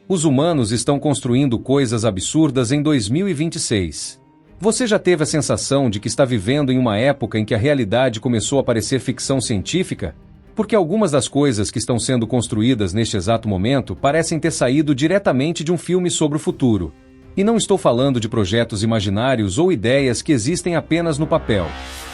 Os humanos estão construindo coisas absurdas em 2026. Você já teve a sensação de que está vivendo em uma época em que a realidade começou a parecer ficção científica? Porque algumas das coisas que estão sendo construídas neste exato momento parecem ter saído diretamente de um filme sobre o futuro. E não estou falando de projetos imaginários ou ideias que existem apenas no papel.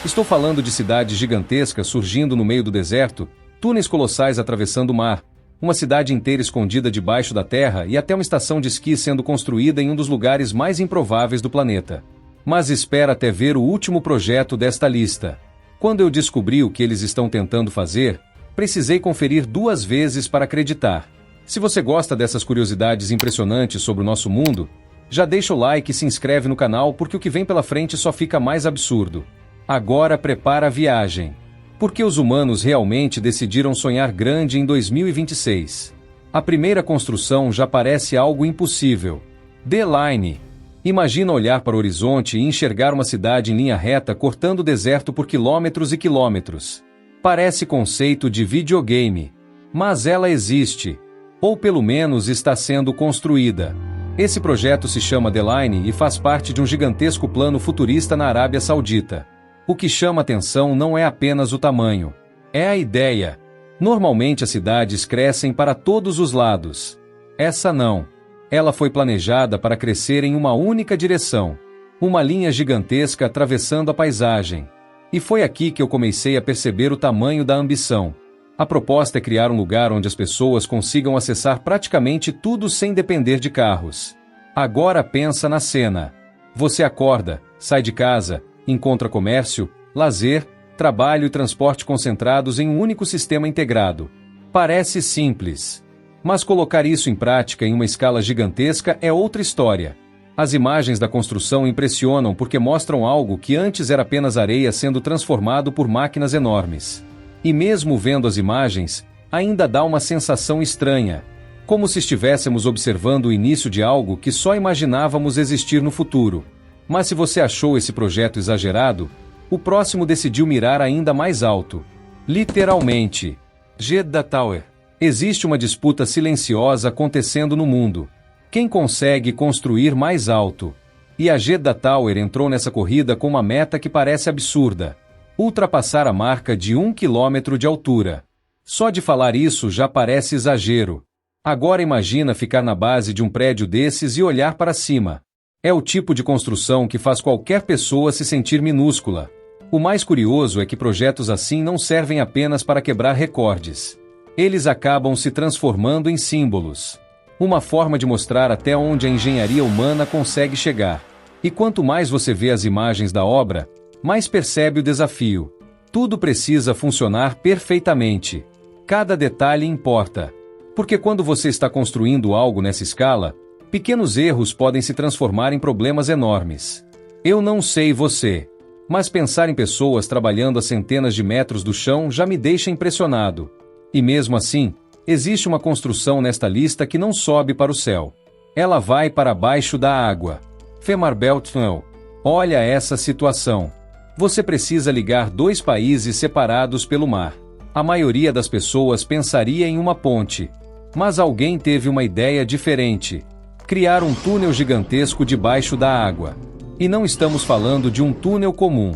Estou falando de cidades gigantescas surgindo no meio do deserto, túneis colossais atravessando o mar, uma cidade inteira escondida debaixo da terra e até uma estação de esqui sendo construída em um dos lugares mais improváveis do planeta. Mas espera até ver o último projeto desta lista. Quando eu descobri o que eles estão tentando fazer, precisei conferir 2 vezes para acreditar. Se você gosta dessas curiosidades impressionantes sobre o nosso mundo, já deixa o like e se inscreve no canal porque o que vem pela frente só fica mais absurdo. Agora prepara a viagem. Porque os humanos realmente decidiram sonhar grande em 2026. A primeira construção já parece algo impossível. The Line. Imagina olhar para o horizonte e enxergar uma cidade em linha reta cortando o deserto por quilômetros e quilômetros. Parece conceito de videogame. Mas ela existe. Ou pelo menos está sendo construída. Esse projeto se chama The Line e faz parte de um gigantesco plano futurista na Arábia Saudita. O que chama atenção não é apenas o tamanho. É a ideia. Normalmente as cidades crescem para todos os lados. Essa não. Ela foi planejada para crescer em uma única direção. Uma linha gigantesca atravessando a paisagem. E foi aqui que eu comecei a perceber o tamanho da ambição. A proposta é criar um lugar onde as pessoas consigam acessar praticamente tudo sem depender de carros. Agora pensa na cena. Você acorda, sai de casa, encontra comércio, lazer, trabalho e transporte concentrados em um único sistema integrado. Parece simples. Mas colocar isso em prática em uma escala gigantesca é outra história. As imagens da construção impressionam porque mostram algo que antes era apenas areia sendo transformado por máquinas enormes. E mesmo vendo as imagens, ainda dá uma sensação estranha, como se estivéssemos observando o início de algo que só imaginávamos existir no futuro. Mas se você achou esse projeto exagerado, o próximo decidiu mirar ainda mais alto. Literalmente. Jeddah Tower. Existe uma disputa silenciosa acontecendo no mundo. Quem consegue construir mais alto? E a Jeddah Tower entrou nessa corrida com uma meta que parece absurda. Ultrapassar a marca de 1 quilômetro de altura. Só de falar isso já parece exagero. Agora imagina ficar na base de um prédio desses e olhar para cima. É o tipo de construção que faz qualquer pessoa se sentir minúscula. O mais curioso é que projetos assim não servem apenas para quebrar recordes. Eles acabam se transformando em símbolos. Uma forma de mostrar até onde a engenharia humana consegue chegar. E quanto mais você vê as imagens da obra, mais percebe o desafio. Tudo precisa funcionar perfeitamente. Cada detalhe importa. Porque quando você está construindo algo nessa escala, pequenos erros podem se transformar em problemas enormes. Eu não sei você, mas pensar em pessoas trabalhando a centenas de metros do chão já me deixa impressionado. E mesmo assim, existe uma construção nesta lista que não sobe para o céu. Ela vai para baixo da água. Fehmarnbelt Tunnel. Olha essa situação. Você precisa ligar 2 países separados pelo mar. A maioria das pessoas pensaria em uma ponte. Mas alguém teve uma ideia diferente. Criar um túnel gigantesco debaixo da água. E não estamos falando de um túnel comum.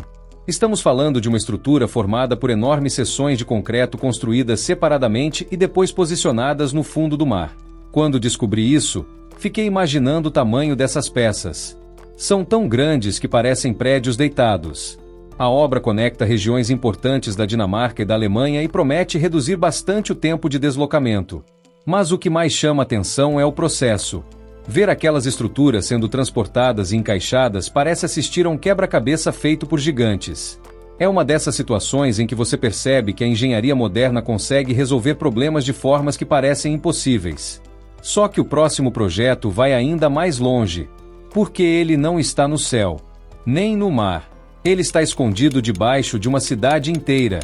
Estamos falando de uma estrutura formada por enormes seções de concreto construídas separadamente e depois posicionadas no fundo do mar. Quando descobri isso, fiquei imaginando o tamanho dessas peças. São tão grandes que parecem prédios deitados. A obra conecta regiões importantes da Dinamarca e da Alemanha e promete reduzir bastante o tempo de deslocamento. Mas o que mais chama atenção é o processo. Ver aquelas estruturas sendo transportadas e encaixadas parece assistir a um quebra-cabeça feito por gigantes. É uma dessas situações em que você percebe que a engenharia moderna consegue resolver problemas de formas que parecem impossíveis. Só que o próximo projeto vai ainda mais longe, porque ele não está no céu, nem no mar. Ele está escondido debaixo de uma cidade inteira.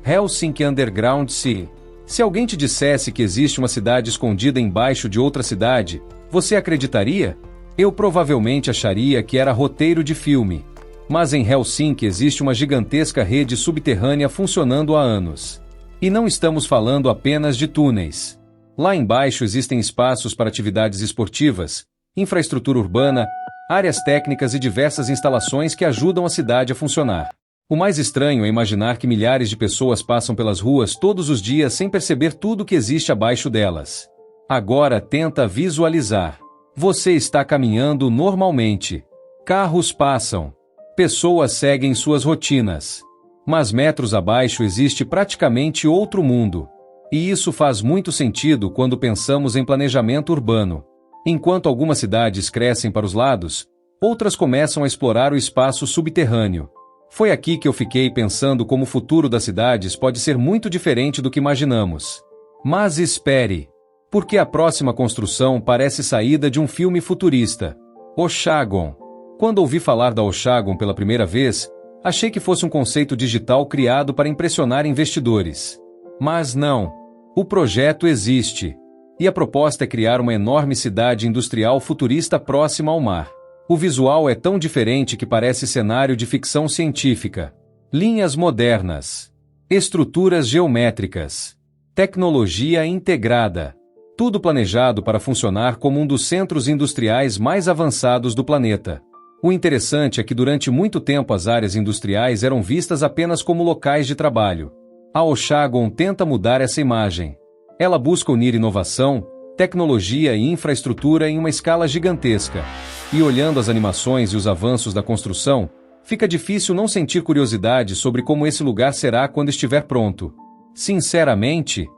Helsinki Underground Sea. Se alguém te dissesse que existe uma cidade escondida embaixo de outra cidade, você acreditaria? Eu provavelmente acharia que era roteiro de filme. Mas em Helsinki existe uma gigantesca rede subterrânea funcionando há anos. E não estamos falando apenas de túneis. Lá embaixo existem espaços para atividades esportivas, infraestrutura urbana, áreas técnicas e diversas instalações que ajudam a cidade a funcionar. O mais estranho é imaginar que milhares de pessoas passam pelas ruas todos os dias sem perceber tudo que existe abaixo delas. Agora tenta visualizar. Você está caminhando normalmente. Carros passam. Pessoas seguem suas rotinas. Mas metros abaixo existe praticamente outro mundo. E isso faz muito sentido quando pensamos em planejamento urbano. Enquanto algumas cidades crescem para os lados, outras começam a explorar o espaço subterrâneo. Foi aqui que eu fiquei pensando como o futuro das cidades pode ser muito diferente do que imaginamos. Mas espere, porque a próxima construção parece saída de um filme futurista. Oshagon. Quando ouvi falar da Oshagon pela primeira vez, achei que fosse um conceito digital criado para impressionar investidores. Mas não. O projeto existe. E a proposta é criar uma enorme cidade industrial futurista próxima ao mar. O visual é tão diferente que parece cenário de ficção científica. Linhas modernas. Estruturas geométricas. Tecnologia integrada. Tudo planejado para funcionar como um dos centros industriais mais avançados do planeta. O interessante é que durante muito tempo as áreas industriais eram vistas apenas como locais de trabalho. A Oshagon tenta mudar essa imagem. Ela busca unir inovação, tecnologia e infraestrutura em uma escala gigantesca. E olhando as animações e os avanços da construção, fica difícil não sentir curiosidade sobre como esse lugar será quando estiver pronto. Sinceramente,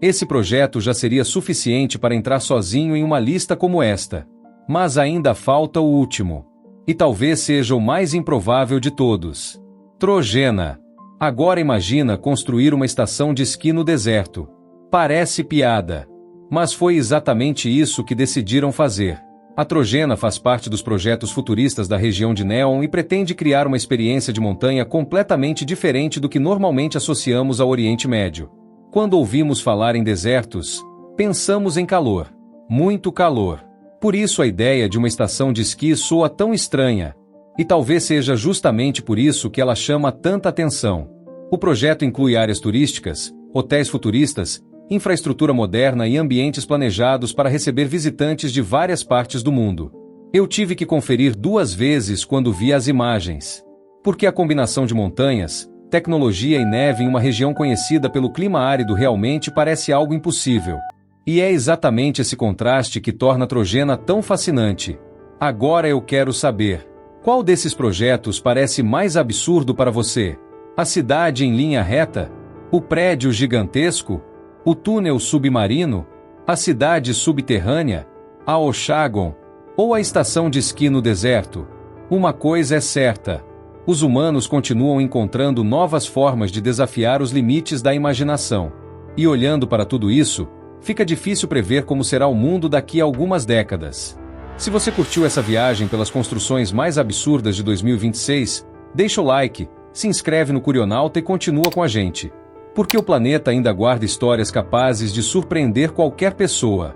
esse projeto já seria suficiente para entrar sozinho em uma lista como esta. Mas ainda falta o último. E talvez seja o mais improvável de todos. Trojena. Agora imagina construir uma estação de esqui no deserto. Parece piada. Mas foi exatamente isso que decidiram fazer. A Trojena faz parte dos projetos futuristas da região de Neom e pretende criar uma experiência de montanha completamente diferente do que normalmente associamos ao Oriente Médio. Quando ouvimos falar em desertos, pensamos em calor. Muito calor. Por isso a ideia de uma estação de esqui soa tão estranha. E talvez seja justamente por isso que ela chama tanta atenção. O projeto inclui áreas turísticas, hotéis futuristas, infraestrutura moderna e ambientes planejados para receber visitantes de várias partes do mundo. Eu tive que conferir 2 vezes quando vi as imagens. Porque a combinação de montanhas, tecnologia e neve em uma região conhecida pelo clima árido realmente parece algo impossível. E é exatamente esse contraste que torna a Trojena tão fascinante. Agora eu quero saber, qual desses projetos parece mais absurdo para você? A cidade em linha reta? O prédio gigantesco? O túnel submarino? A cidade subterrânea? A Oshagon? Ou a estação de esqui no deserto? Uma coisa é certa. Os humanos continuam encontrando novas formas de desafiar os limites da imaginação. E olhando para tudo isso, fica difícil prever como será o mundo daqui a algumas décadas. Se você curtiu essa viagem pelas construções mais absurdas de 2026, deixa o like, se inscreve no Curionauta e continua com a gente. Porque o planeta ainda guarda histórias capazes de surpreender qualquer pessoa.